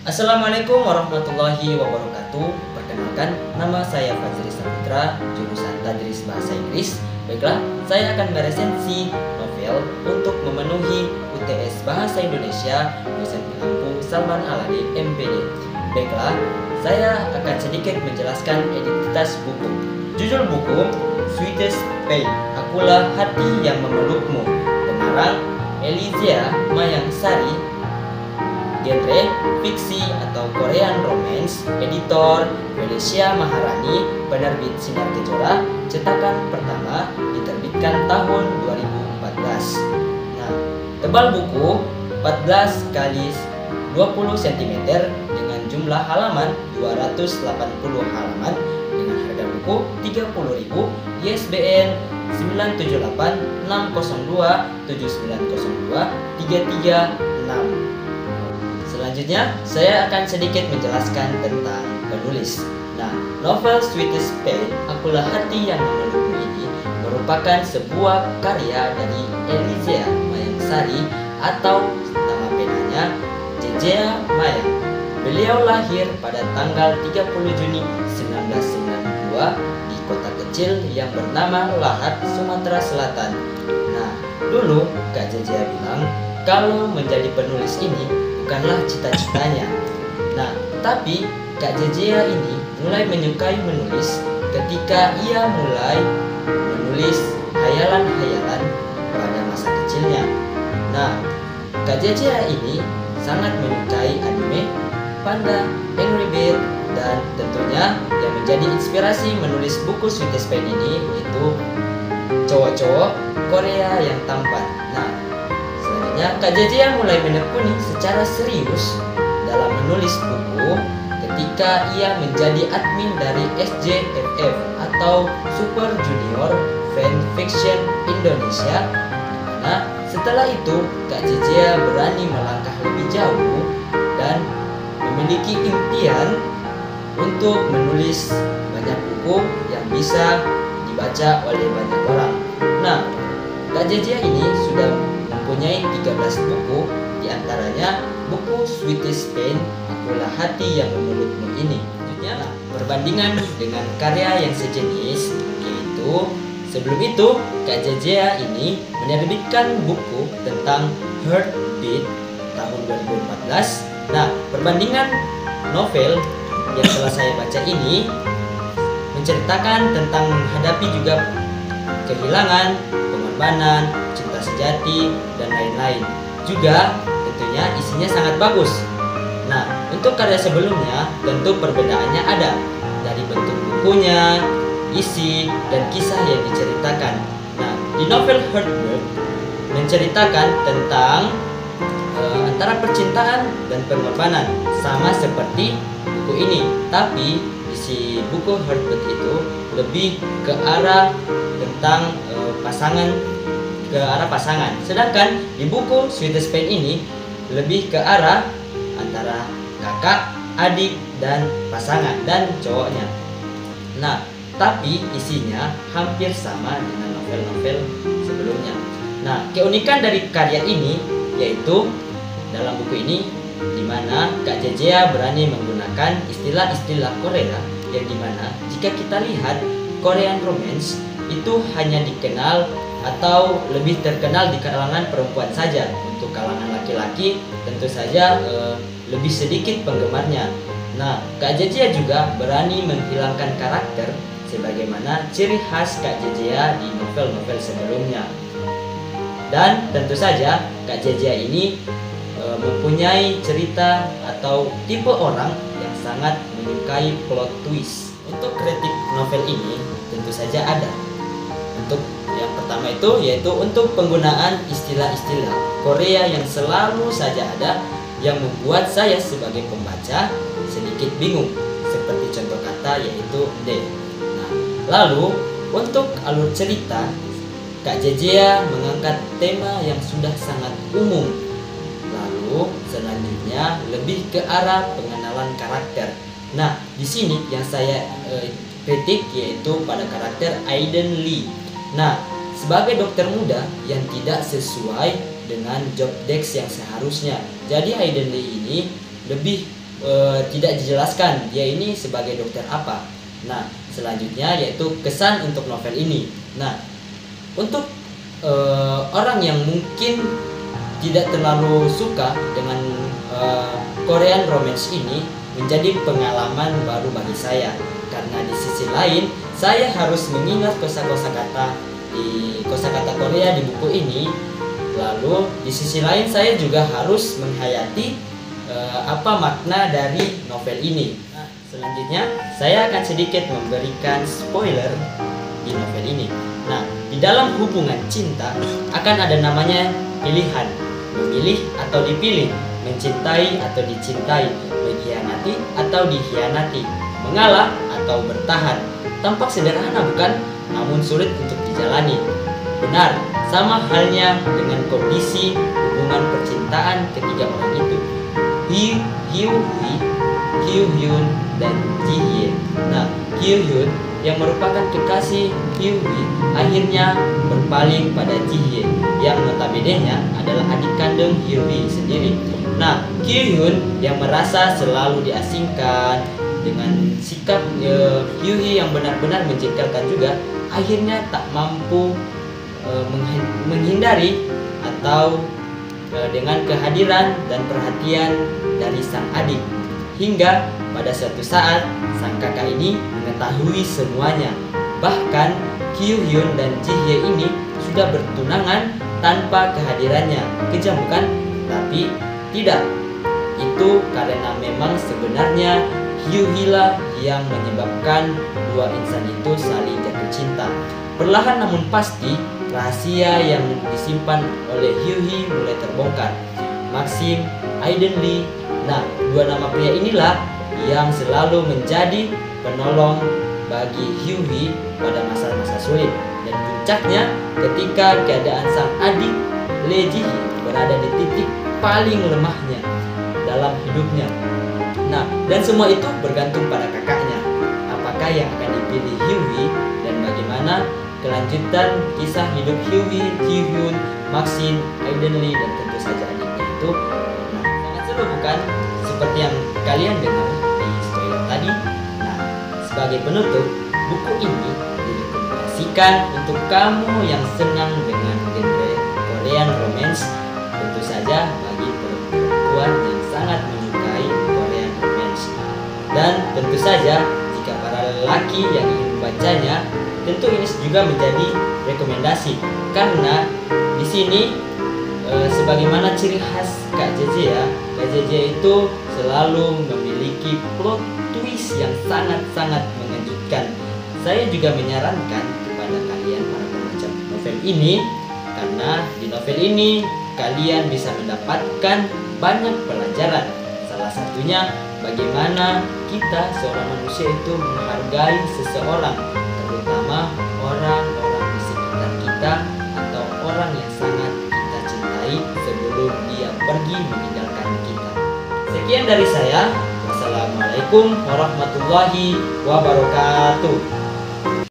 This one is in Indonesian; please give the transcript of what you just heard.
Assalamualaikum warahmatullahi wabarakatuh. Perkenalkan, nama saya Fajri Saputra, jurusan Tadris Bahasa Inggris. Baiklah, saya akan meresensi novel untuk memenuhi UTS Bahasa Indonesia dosen Lampung Salman Aladin MPD. Baiklah, saya akan sedikit menjelaskan identitas buku. Judul buku Sweetest Pain, Akulah Hati yang Memelukmu. Pengarang Elizia Mayangsari. Genre fiksi atau Korean romance. Editor Felicia Maharani. Penerbit Sinar Kejora. Cetakan pertama diterbitkan tahun 2014. Nah, tebal buku 14 kali 20 cm dengan jumlah halaman 280 halaman dengan harga buku 30.000. ISBN 978 602 7902 336. Selanjutnya, saya akan sedikit menjelaskan tentang penulis. Nah, novel Sweetest Pain, Akulah Hati yang Memelukmu ini merupakan sebuah karya dari Elizia Mayangsari atau nama penanya Jejea Mayang. Beliau lahir pada tanggal 30 Juni 1992 di kota kecil yang bernama Lahat, Sumatera Selatan. Nah, dulu Kak Jejea bilang kalau menjadi penulis ini bukanlah cita-citanya. Nah, tapi Kak Jejea ini mulai menyukai menulis ketika ia mulai menulis hayalan-hayalan pada masa kecilnya. Nah, Kak Jejea ini sangat menyukai anime, Panda, Angry Bird, dan tentunya yang menjadi inspirasi menulis buku Sweetest Pain ini yaitu cowok-cowok Korea yang tampan. Nah, Kak Jejea mulai menekuni secara serius dalam menulis buku ketika ia menjadi admin dari SJFF atau Super Junior Fan Fiction Indonesia, di mana setelah itu Kak Jejea berani melangkah lebih jauh dan memiliki impian untuk menulis banyak buku yang bisa dibaca oleh banyak orang. Nah, Kak Jejea ini sudah mempunyai 13 buku, diantaranya buku Sweetest Pain, Akulah Hati yang Memelukmu ini. Selanjutnya, perbandingan dengan karya yang sejenis, yaitu sebelum itu Kak Jejea ini menerbitkan buku tentang Heartbeat tahun 2014. Nah, perbandingan novel yang telah saya baca ini menceritakan tentang menghadapi juga kehilangan, pengorbanan, cinta sejati, dan lain-lain. Juga tentunya isinya sangat bagus. Nah, untuk karya sebelumnya tentu perbedaannya ada dari bentuk bukunya, isi, dan kisah yang diceritakan. Nah, di novel Heartbeat menceritakan tentang antara percintaan dan pengorbanan, sama seperti buku ini. Tapi isi buku Heartbeat itu lebih ke arah tentang pasangan. Sedangkan di buku Sweetest Pain ini lebih ke arah antara kakak, adik, dan pasangan dan cowoknya. Nah, tapi isinya hampir sama dengan novel-novel sebelumnya. Nah, keunikan dari karya ini yaitu dalam buku ini di mana Kak Jejea berani menggunakan istilah-istilah Korea yang dimana jika kita lihat Korean romance itu hanya dikenal atau lebih terkenal di kalangan perempuan saja. Untuk kalangan laki-laki tentu saja lebih sedikit penggemarnya. Nah, Kak Jejea juga berani menghilangkan karakter sebagaimana ciri khas Kak Jejea di novel-novel sebelumnya. Dan tentu saja Kak Jejea ini mempunyai cerita atau tipe orang yang sangat menyukai plot twist. Untuk kritik novel ini tentu saja ada. Untuk yang pertama itu yaitu untuk penggunaan istilah-istilah Korea yang selalu saja ada yang membuat saya sebagai pembaca sedikit bingung, seperti contoh kata yaitu de. Nah, lalu untuk alur cerita Kak Jejea mengangkat tema yang sudah sangat umum. Lalu selanjutnya lebih ke arah pengenalan karakter. Nah, di sini yang saya kritik yaitu pada karakter Aiden Lee. Nah, sebagai dokter muda yang tidak sesuai dengan job desk yang seharusnya. Jadi Aiden Lee ini lebih tidak dijelaskan dia ini sebagai dokter apa. Nah, selanjutnya yaitu kesan untuk novel ini. Nah, untuk orang yang mungkin tidak terlalu suka dengan Korean romance ini, menjadi pengalaman baru bagi saya. Karena di sisi lain, saya harus mengingat kosa-kosa kata di kosakata Korea di buku ini. Lalu di sisi lain saya juga harus menghayati apa makna dari novel ini. Nah, selanjutnya saya akan sedikit memberikan spoiler di novel ini. Nah, di dalam hubungan cinta akan ada namanya pilihan, memilih atau dipilih, mencintai atau dicintai, mengkhianati atau dikhianati, mengalah atau bertahan. Tampak sederhana bukan? Namun sulit untuk dijalani. Benar, sama halnya dengan kondisi hubungan percintaan ketiga orang itu, Hyo Hyun dan Ji Hye. Nah, Hyo Hyun yang merupakan kekasih Hyo Hye akhirnya berpaling pada Ji Hye yang notabene-nya adalah adik kandung Hyo Hye sendiri. Nah, Hyo Hyun yang merasa selalu diasingkan dengan sikap Hyo Hye yang benar-benar menjengkelkan juga, akhirnya tak mampu menghindari atau dengan kehadiran dan perhatian dari sang adik. Hingga pada suatu saat sang kakak ini mengetahui semuanya. Bahkan Hyo Hyun dan Ji Hye ini sudah bertunangan tanpa kehadirannya. Kejam bukan? Tapi tidak. Itu karena memang sebenarnya Hyo Hye lah yang menyebabkan dua insan itu saling jatuh cinta. Perlahan namun pasti rahasia yang disimpan oleh Hyo Hye mulai terbongkar. Maxim, Aiden Lee. Nah, dua nama pria inilah yang selalu menjadi penolong bagi Hyo Hye pada masa-masa sulit. Dan puncaknya ketika keadaan sang adik Lee Ji Hye berada di titik paling lemahnya dalam hidupnya. Nah, dan semua itu bergantung pada kakaknya. Apakah yang akan dipilih Hyo Hye dan bagaimana kelanjutan kisah hidup Hyo Hye, Ji Hyun, Maxim, Aiden Lee dan tentu saja adiknya itu. Nah, sangat seru bukan? Seperti yang kalian dengar di spoiler tadi. Nah, sebagai penutup, buku ini direkomendasikan untuk kamu yang senang dengan genre Korean romance. Tentu saja bagi perempuan yang sangat menyukai Korean romance. Dan tentu saja jika para lelaki yang ingin membacanya, tentu ini juga menjadi rekomendasi karena di sini sebagaimana ciri khas Kak JJ ya, Kak JJ itu selalu memiliki plot twist yang sangat-sangat mengejutkan. Saya juga menyarankan kepada kalian para pembaca novel ini karena di novel ini kalian bisa mendapatkan banyak pelajaran. Salah satunya bagaimana kita seorang manusia itu menghargai seseorang, terutama orang-orang di sekitar kita atau orang yang sangat kita cintai sebelum dia pergi meninggalkan kita. Sekian dari saya. Wassalamualaikum warahmatullahi wabarakatuh.